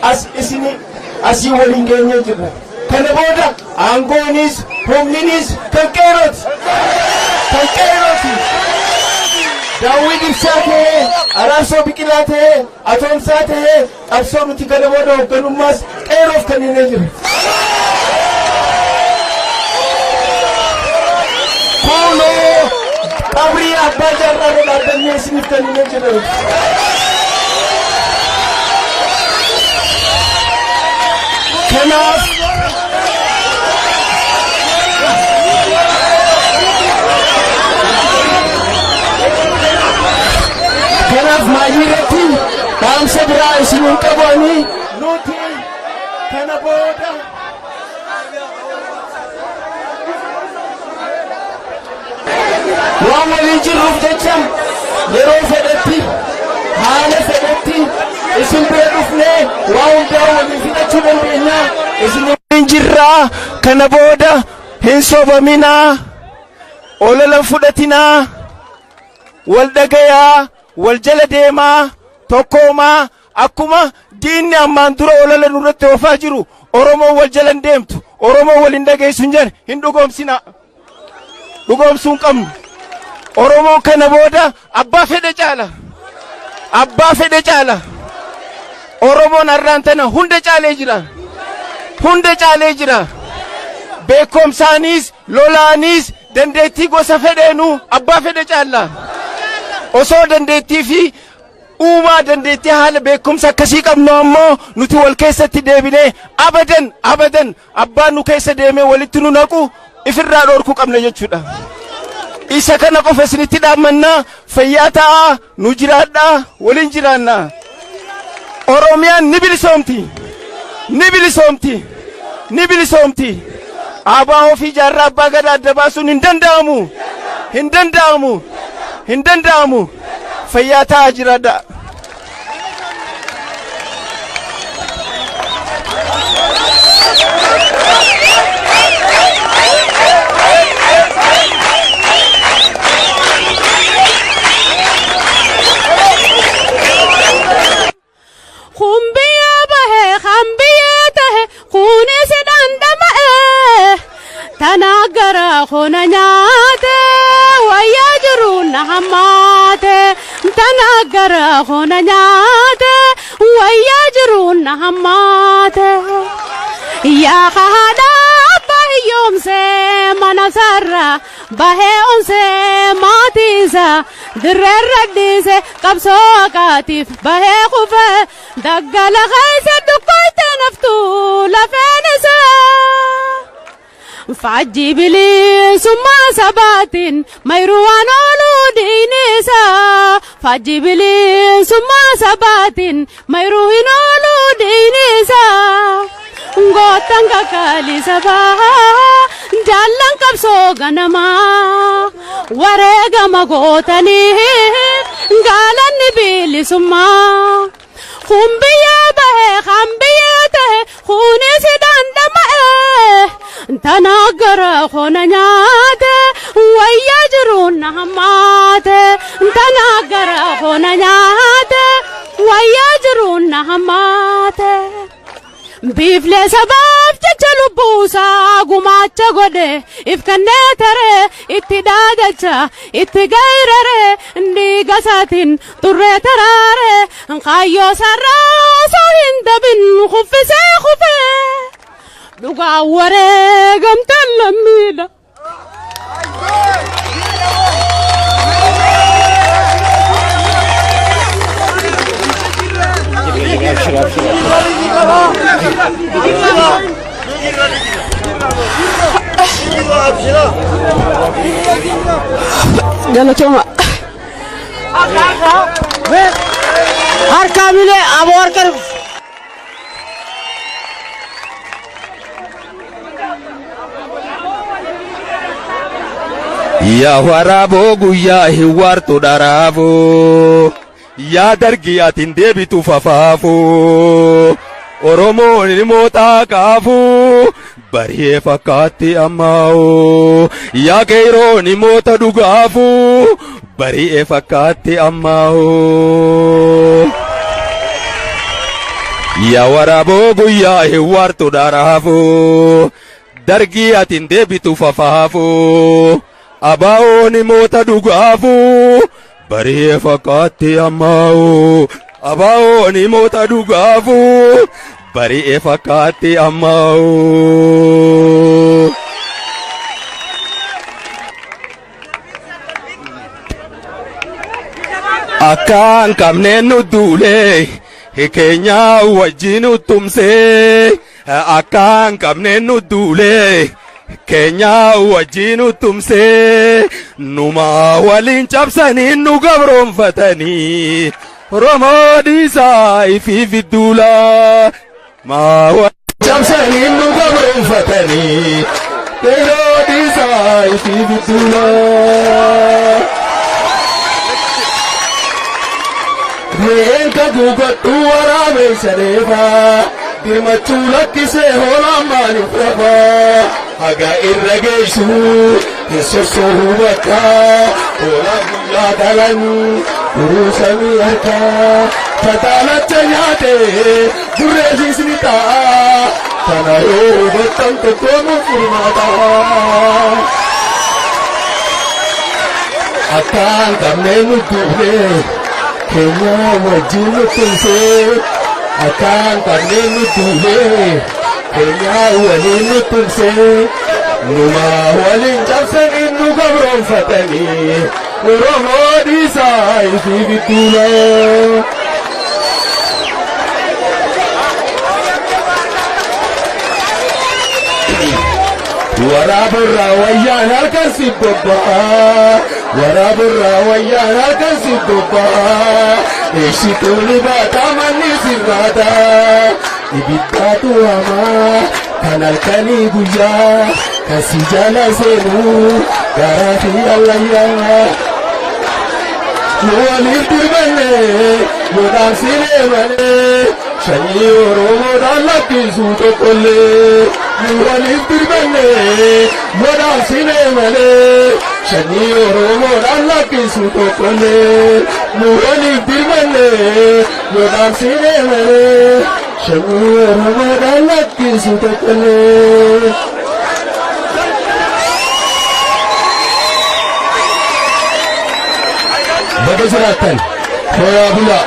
as isini asii waliin geenyee jirra. Kana booda aangoonis humninis kan qeerooti. Daawwii Ibsaa ta'ee, Araarsoo Biqilaa ta'ee, Atoomsaa ta'ee, qabsoo nuti kana booda hoogganummaas qeeroof kenninee jira. Kunoo qabrii abbaa jaarraa dhaabbannee isiniif kenninee jira. Kanaaf maayireetti dhaamsa biraa isiniin qabanii nuti kana booda waan waliin jirruuf jecha yeroo fedhetti haala fedhetti isin bira dhufnee waa hundaa waliin fidachuu dandeenya. Isin waliin jirraa kana booda hin sobaminaa, olola fudhatinaa, wal dhagayaa, wal jala deemaa, tokkoomaa. Akkuma diinni ammaan dura olola nurratti oofaa jiru Oromoo wal jala deemtu, Oromoo wal hin dhageessu hin dhugoomsina. Dhugoomsuun qabnu. Oromoo kana booda abbaa fedhe caala. Oromoon har'aan tana hunda caalee jira. Beekumsaanis, lolaanis, dandeettii gosa fedheenu abbaa fedhe caala. Osoo dandeettii fi uumaa dandeettii haala beekumsa akkasii qabnu ammoo nuti wal keessatti deebinee abadan abbaan nu keessa deemee walitti nu naqu ifirraa dhorkuu qabna jechuudha. Isa kana qofa isinitti dhaammannaa. Fayyaa ta'aa, nu jiraadhaa, waliin jiraannaa. Oromiyaan ni bilisoomti. Abbaa ofii jaarraa abbaa gadaa adda baasuun hin danda'amu. Fayyaa ta'aa jiraadhaa. Tanagara khona nyaate wayya jiru na hamate. Tanagara khona nyaate wayya jiru na hamate. Ya khada bahiyom se manasara bahe onse matisa dirradise kabso katif bahe khufe daggala khayse dukoite naftu lafenesa. Fajibili summa sabatin mayruwan oludinisa. Fajibili summa sabatin mayruhin oludinisa. Ngotanga kali sabaha jallan kabso ganama. Warega magotani galan bili summa. Khumbiya bahe khambiya tahe khuni sidan damae. Tanagara khona nyaate wayya jiru na hamate. Tanagara khona nyaate wayya jiru na hamate. Bifle sabab chachalu buusa gumacha gode ifkanne tare itti daagacha itti gayrare ndiga saatin turre tarare kayyo sarraa soo hin dabin kuffise kufe dhugaa wareegamtan lammiidha. Galatoma harka bile abor kar ya warabo guyya hiwartu darabo ya dargiyatin debitu fafafu Oromo ni mota kafu bariye fakati amao ya keiro ni mota dugafu bariye fakati amao yaa waraaboo guyyaa hin wartu dharaafoo dargii atiin deebitu fafaafoo abaa'oon moota dhugaafoo baree fakkaatti ammaa'oo abaa'oon moota dhugaafoo baree fakkaatti ammaa'oo. Akkaan qabneen nu duulee keenyaa wajjin uttumsee akkaan qabneen nu duulee keenyaa wajjin uttumsee numa waliin cabsanii nu gabroonfatanii Oromoo dhiisaa ifi fidduulaa maa waliin cabsanii nu gabroonfatanii Oromoo dhiisaa ifi fidduulaa. Reenka guugadhu waraabee sadeefaa dirmachuu lakkisee hoolaan maaliif rafaa haga irra geessu hin sossoohu bakka hoolaan guyyaa dhalan duruu samii harkaa fataalacha nyaatee durreessiis ni ta'a kana yoo hubattan tokkoon furmaataa akkaan qabneen nu duulee keenyaa wajjin uttumsee akkaan qabneen nu duulee keenyaa waliin uttumsee numa waliin cabsanii nu gabroonfatanii Oromoo dhiisaa ifi fidduulaa. Waraabirraa wayyaan halkan si bobba'aa waraabirraa wayyaan halkan si bobba'aa eessituun baataa manni sirraataa ibiddaatu hamaa kan halkanii guyyaa kan si jala seenuu garaa fi allayyaa nu waliif dirbanne yoo dhaabsinee malee sanyii Oromoodhaan lakkisuu tokkollee nu waliif dirbanne yoo dhaabsinee malee sanyii Oromoodhaan lakkisuu tokkollee nu waliif dirbanne yoo dhaabsinee malee sanyii Oromoodhaan lakkisuu tokkollee. Baga jiraattan hooyaa bulaa.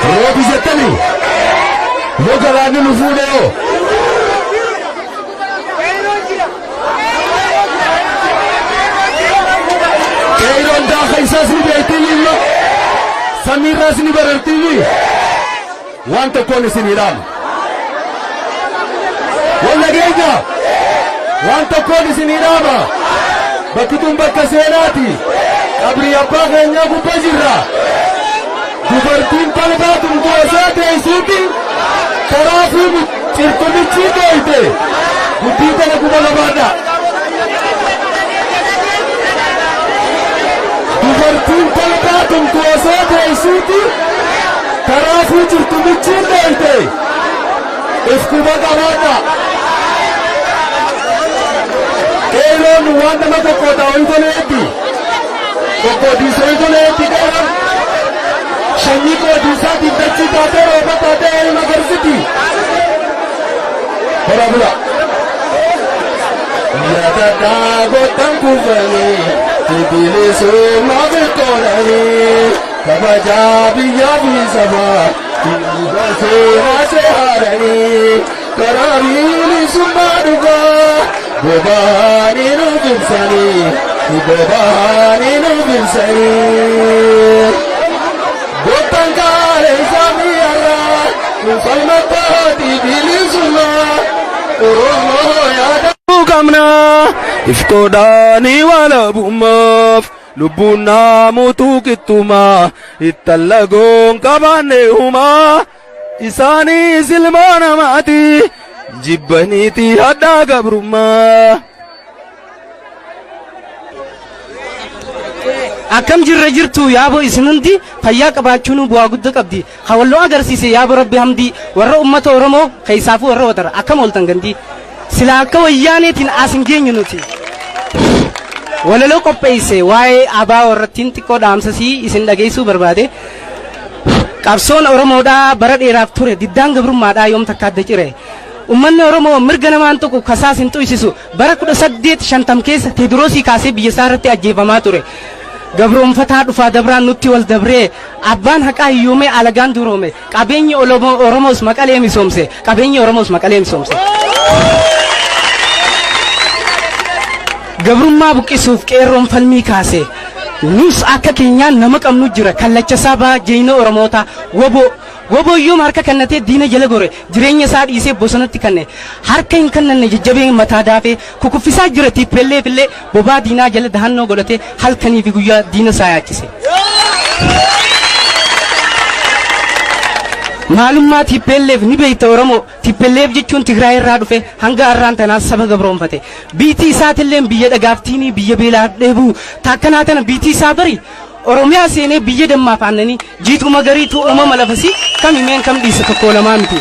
Roobi jettanii yoo galaanni nu fuudhee hoo qeeroon daakaa isaas ni beektii ilma samiirraas ni barartii waan tokkoon isin hidhaama wal nageenya waan tokkoon isin hidhaama bakki tun bakka seenaati qabrii abbaa keenyaa gubbaa jirra. Dubartiin talbaatum goosaa teessuuti karaafuu cirtumichi gooyte gudbii kana guba labaadha. Dubartiin talbaatum goosaa teessuuti karaafuu cirtumichi gooyte ifkuba qabaadha. Qeeroon waan nama tokkootaa hoyitoleetti tokkoodiisoo hoyitoleetti qeeroon. Sanyii koodiisaatiif dachii taatee rooba taatee elma garsiti. Hora bula. Yaadataa gootan kuufanii bibilisummaa beekoodhanii kabajaa biyyaa fi sabaa dhiiga seenaa seeranii karaa bilisummaa dhugaa bobaanii nuuf ibsanii bobaanii nuuf ibsanii. Gotan kale samiyara falmata bilisuma Oromo yaada kamna iftoodani wala bumaf lubuna mutu kituma ittalagon kabane huma isani silmana mati jibbaniti hadda gabruma. Akkam jirra jirtu yaabo isin hundi fayyaa qabaachuun bu'aa guddaa qabdi. Hawalloo agarsiise yaabo rabbi hamdi warra ummata Oromoo keessaafuu warra watara akkam ooltan gandi sila akka wayyaaneetiin as hin geenyu nuti. walaloo qopheesse waa'ee abaa warrattiin xiqqoo dhaamsasii isin dhageessuu barbaade. Qabsoon Oromoodhaa bara dheeraaf ture diddaan gabrummaadhaa yoom takka adda cire. Ummanni Oromoo mirga namaan tokko kasaas hin xuysisu bara 1850 keessa Teediroosii kaasee biyya isaa irratti ajjeefamaa ture. Gabroonfataa dhufaa dabraan nutti wal dabree abbaan haqaa hiyyoomee alagaan duroome qabeenyi Oromoos maqalee misoomse qabeenyi Oromoos maqalee misoomse. Gabrummaa buqqisuuf qeerroon falmii kaase. Nus akka keenyaan nama qabnu jira kallacha sabaa jeena Oromoota woboo yoom harka kannatee diina jala gore jireenya isaa dhiisee bosonatti kanne harka hin kannanne jajjabee mataa daafee kukuffisaa jira tiippellee fillee bobaa diinaa jala dahannoo godhatee halkanii fi guyyaa diina isaa yaachise. Maalummaa tiippelleef ni beekta Oromoo tiippelleef jechuun Tigraay irraa dhufe hanga har'aan tanaa saba gabroonfate biitii isaatillee biyya dhagaaftiinii biyya beelaa dheebuu taakkanaa tana biitii isaa bari Oromiyaa seenee biyya dammaaf aannanii jiituu magariituu uumama lafasii kam himeen kam dhiisa tokko lamaa miti.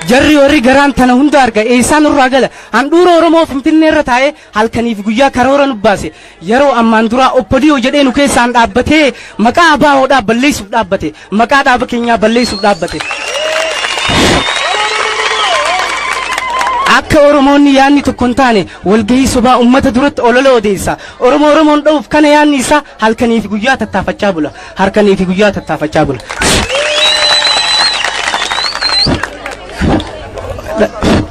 Jarri warri garaan tana hunda arga eessaan irraa gala handhuura Oromoo Finfinnee irra taa'ee halkaniif guyyaa karoora nu baase yeroo ammaan duraa oppodiyoo jedhee nu keessaan dhaabbatee maqaa abaahoodhaa balleessuuf dhaabbate maqaa dhaaba keenyaa balleessuuf dhaabbate. Akka Oromoonni yaanni tokko hin taane walgahii sobaa uummata duratti olola odeessa Oromoon dha'uuf kana yaanni isaa halkaniif guyyaa tattaafachaa bula harkaniif guyyaa tattaafachaa bula.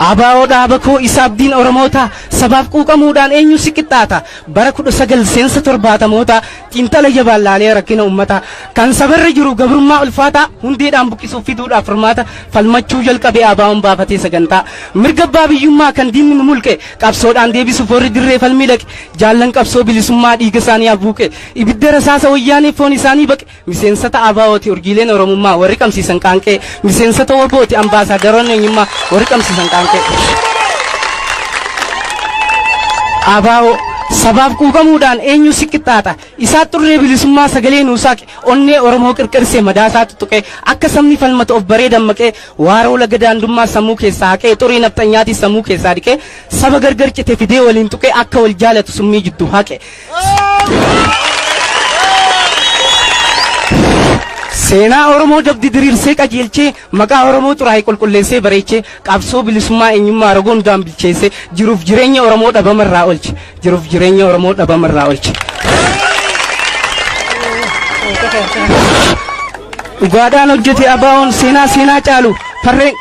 Abaaoo dhaaba koo isa abdiin Oromoota sabaaf quuqamuudhaan eenyu si qixxaata bara 1970moota xiinxala jabaallaalee rakkina uummata kan sabarra jiru gabrummaa ulfaataa hundeedhaan buqqisuuf fiduudhaaf furmaata falmachuu jalqabee abaawoon baafatee sagantaa mirga abbaa biyyummaa kan diinni nu mulqe qabsoodhaan deebisuuf warri dirree falmii dhaqe jaallan qabsoo bilisummaa dhiiga isaanii abuuqe ibidda rasaasa wayyaanii foon isaanii baqe miseensota abaawooti urgiileen Oromummaa warri qabsiisan qaanqee miseensota wabooti ambaasaadaronni eenyummaa warri qabsiisan qaanqee. Abaawo sabaaf quuqamuudhaan eenyu si qixxaata isaa xurree bilisummaa sagalee nuusaaqe onnee Oromoo qirqirsee madaasaa tuttuqee akka sabni falmata of baree dammaqee waaroo laga daandummaa sammuu keessaa haqee xurii nafxanyaatii sammuu keessaa dhiqee saba gargar cite fidee waliin tuqee akka wal jaalatu summii jidduu haqe. Seenaa Oromoo dabdi diriirsee qajeelchee maqaa Oromoo xuraa'ee qulqulleessee bareechee qabsoo bilisummaa eenyummaa rogoon daambilcheessee jiruuf jireenya Oromoo dhabamarraa oolche jiruuf jireenya Oromoo dhabamarraa oolche. Dhugaadhaan hojjete abaawoon seenaa caalu farreen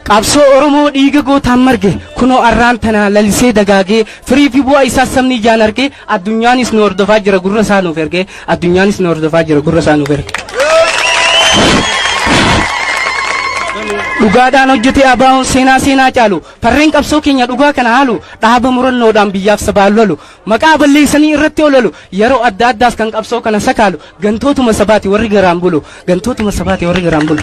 qabsoo Oromoo dhiiga gootaan marge kunoo arraan tana lalisee dagaagee firii fi bu'aa isaa sabni ijaan argee addunyaanis nu hordofaa jira gurra isaa nuuf ergee addunyaanis nu hordofaa jira gurra isaa nuuf erge. Dhugaadhaan hojjete abaawoon seenaa caalu farreen qabsoo keenya dhugaa kana haalu dhaaba murannoodhaan biyyaaf sabaan lolu maqaa balleessanii irratti olalu yeroo adda addaas kan qabsoo kana sakaalu gantootuma sabaati warri garaan bulu gantootuma sabaati warri garaan bulu.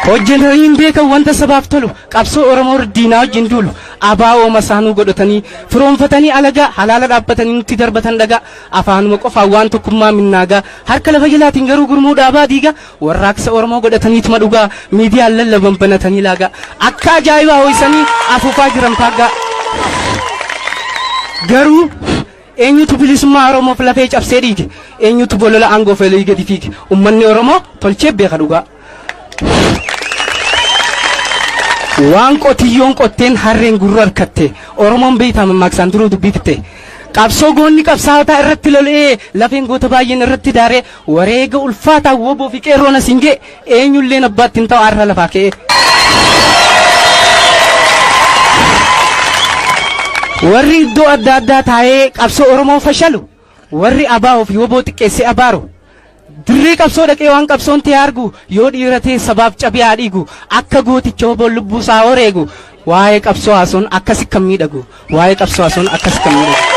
Hojjetaniin beekan wanta sabaaf tolu qabsoo Oromoo diinaa wajjin duulu abaawoo masaanuu godhatanii firoonfatanii alagaa halaala dhaabbatanii nutti darbatan dhagaa afaanuma qofaan waan tokkummaa minnaagaa harka lafa jalaatiin garuu gurmuu dhaabaa diigaa warraaqsa Oromoo godhataniituma dhugaa miidiyaan lallaban banatanii laagaa akka ajaa'ibaa ho'isanii afuufaa jiran faaggaa. Garuu eenyutu bilisummaa Oromoof lafee cabsee dhiige eenyutu bolola aangoo felee gadi fiige ummanni Oromoo tolchee beeka dhugaa. Waan qotiyyoon qotteen harreen gurra harkatte Oromoon beektaa mammaaksaan duruu dubbifte qabsoo goonni qabsaataa irratti lol'ee lafeen goota baay'een irratti daaree wareega ulfaataa woboo fi qeerroon asiin ga'e eenyulleen abbaatti hin ta'u har'a lafaa ka'e. Warri iddoo adda addaa taa'ee qabsoo Oromoo fashalu warri abaa'oo fi woboo xiqqeessee abaaru. Dirree qabsoo dhaqee waan qabsoon ta'e argu yoo dhiiratee sabaaf cabee haadhiigu akka gooticha woboon lubbuu isaa horeegu waa'ee qabsoo haasa'uun akkasi kan miidhagu waa'ee qabsoo haasa'uun akkasi kan miidhagu.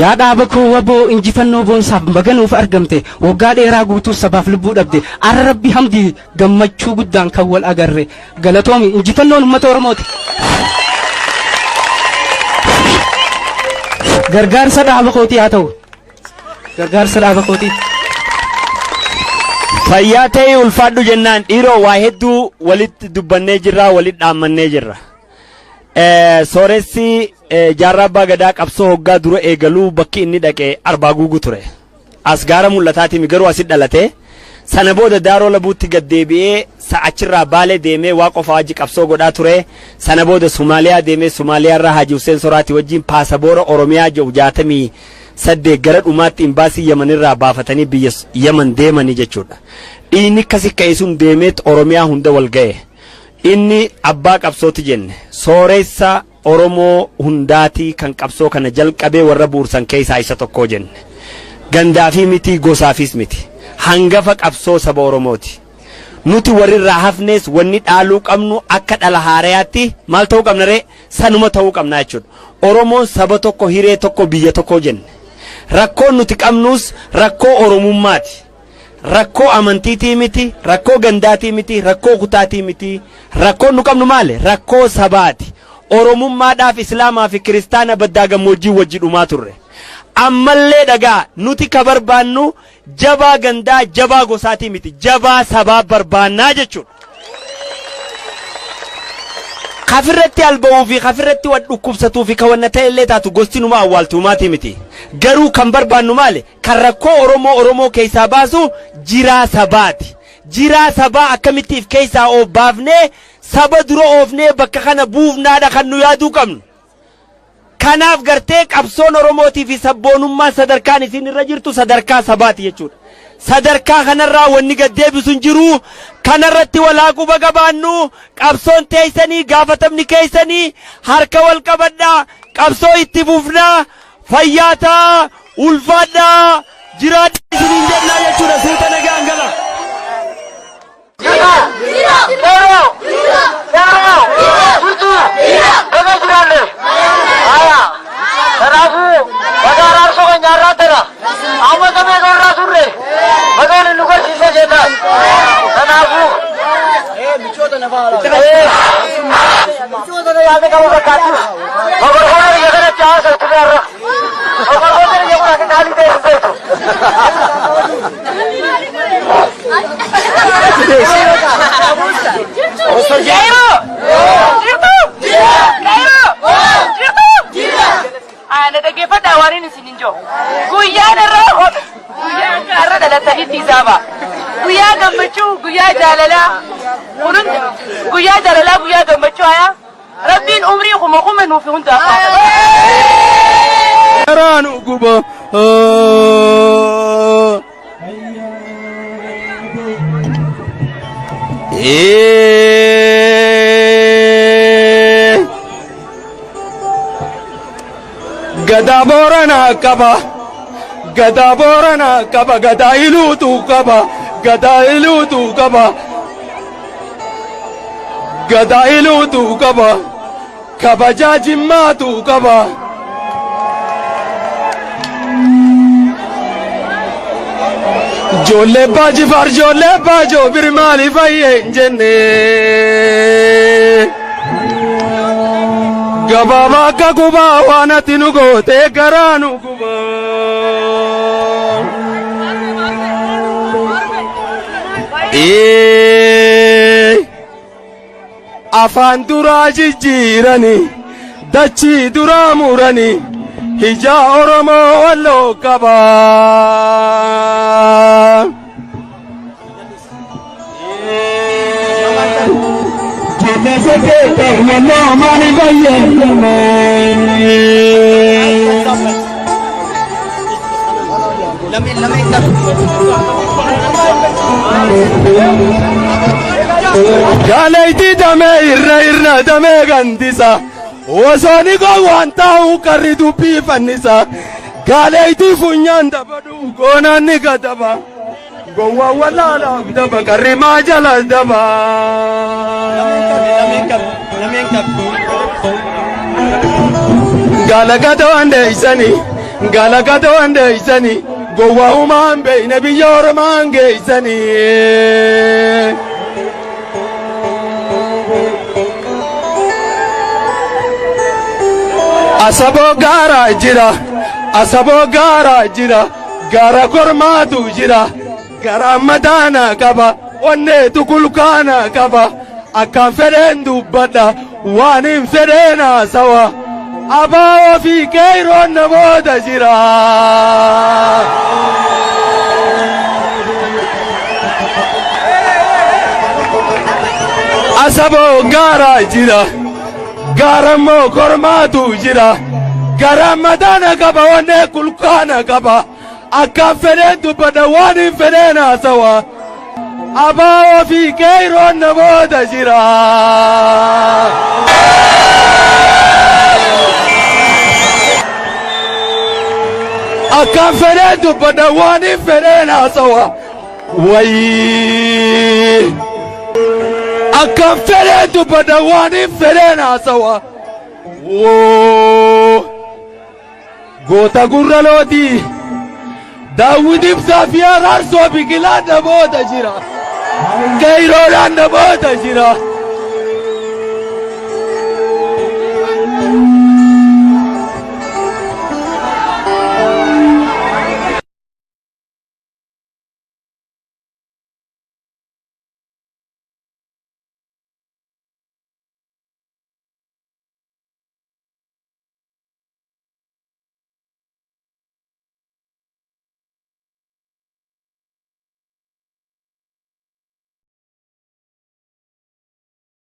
Yaa dhaaba koo woboo injifannoo boonsaaf baganuuf argamte waggaa dheeraa guutuu sabaaf lubbuu dhabde ara rabbi hamdi gammachuu guddaan kan wal agarre galatoomi injifannoon uummata Oromooti. Gargaarsa dhaaba kootii haa ta'u. Gargaarsa dhaaba kootii. fayyaa ta'e ulfaadhu jennaan dhiiroo waa hedduu walitti dubbannee jirra walitti dhaammannee jirra. Sooressi jaarraa abbaa gadaa qabsoo hoggaa dura eegaluu bakki inni dhaqee arbaa guugu ture. As gaara mul'ataati garuu asitti dhalate. Sana booda daaroo labuutti gad deebi'ee achirraa baalee deemee waa qofa wajji qabsoo godhaa ture. Sana booda Somaaliyaa deemee Somaaliyaarraa Haji Hussein Soraati wajjin paasaboora Oromiyaa jedhu 68 gara dhumaatti imbaasii Yamanirraa baafatanii biyya Yaman deemanii jechuudha. Inni akkasi ka'ee sun deemeet Oromiyaa hunda wal ga'e. Inni abbaa qabsooti jenne sooressa Oromoo hundaati kan qabsoo kana jalqabee warra buursan keessaa isa tokko jenne. Gandaafii miti gosaafis miti. Hangafa qabsoo saba Oromooti. Nuti warrirraa hafnees wanni dhaaluu qabnu akka dhala haarayaatti maal ta'uu qabna ree sanuma ta'uu qabna jechuudha. Oromoon saba tokko hiree tokko biyya tokko jenne. Rakkoon nuti qabnus rakkoo Oromummaati. Rakkoo amantiitii miti, rakkoo gandaatii miti, rakkoo kutaatii miti. Rakkoon nu qabnu maali? Rakkoo sabaati. Oromummaadhaaf Islaamaa fi Kiristaana baddaa gammoojjii wajji dhumaa turre. Ammallee dhagaa nuti ka barbaannu jabaa gandaa jabaa gosaatii miti jabaa sabaa barbaannaa jechuudha. Kafirratti alba'uu fi kafirratti wal dhukkubsatuu fi kawanna ta'ellee taatu gosti numa awwaaltuumaatii miti. Garuu kan barbaannu maali? Kan rakkoo Oromoo keessaa baasu jiraa sabaati. Jiraa sabaa akkamittiif keessaa of baafnee saba dura oofnee bakka kana buufnaadha kan nu yaaduu qabnu. Kanaaf gartee qabsoon Oromootii fi sabboonummaa sadarkaan isin irra jirtu sadarkaa sabaati jechuudha. Sadarkaa kanarraa wanni gad deebisu hin jiru. Kanarratti walaaquu bagabaannu qabsoon teessanii gaafatamni keessanii harka wal qabadhaa qabsoo itti buufnaa fayyaataa ulfaadhaa jiraadhaa isiniin jennaa jechuudha. Suuta nagaan gala. Ana dhaggeeffadhaa waan inni isin hin jiru. Guyyaan irraa guyyaan kaarra dhalatanitti isaaba. Guyyaa gammachuu, guyyaa jaalalaa. Kunun guyyaa jaalalaa, guyyaa gammachuu haya. Rabbiin umrii kuma nuuf hunda. Karaanu guba. Gada Borana kaba, Gada Borana kaba, Gada ilutu kaba, Gada ilutu kaba, Gada ilutu kaba, Kabaja jimmatu kaba. Jolle baji far jolle bajo birmali faye jenne. Gababa kakuba wana tinugo te garanu kuba. Afaan dura jijjiirani dachi dura murani hija Oromoo walloo qaba. Galeeti dame irra dame gandisa osoni go wanta ukari dubbi fannisa galeeti funyan dabadu gonani gadaba gowa walala daba karima jala daba galagado ande isani gowa umambe nabi yormange isani asabo gara jira gara kormatu jira Garammadana kaba, onne tukulkana kaba, akka fedhen dubbadha, waan hin fedheen sawa. Abaa fi qeeroon namoota jira. Asaboo gaara jira, gaarammoo kormaatu jira. Garammadana kaba, onne kulkaana kaba. Akka fedhen dubbadha, waan hin fedheen sawa. Abaa fi qeeroon namoota jira. Akka fedhen dubbadha, waan hin fedheen sawa. Wayii. Akka fedhen dubbadha, waan hin fedheen sawa. Woo. Goota gurra looti. Daawwit Ibsaa fi Araarsoo biqilaan namoota jira. Qeeroodhaan namoota jira.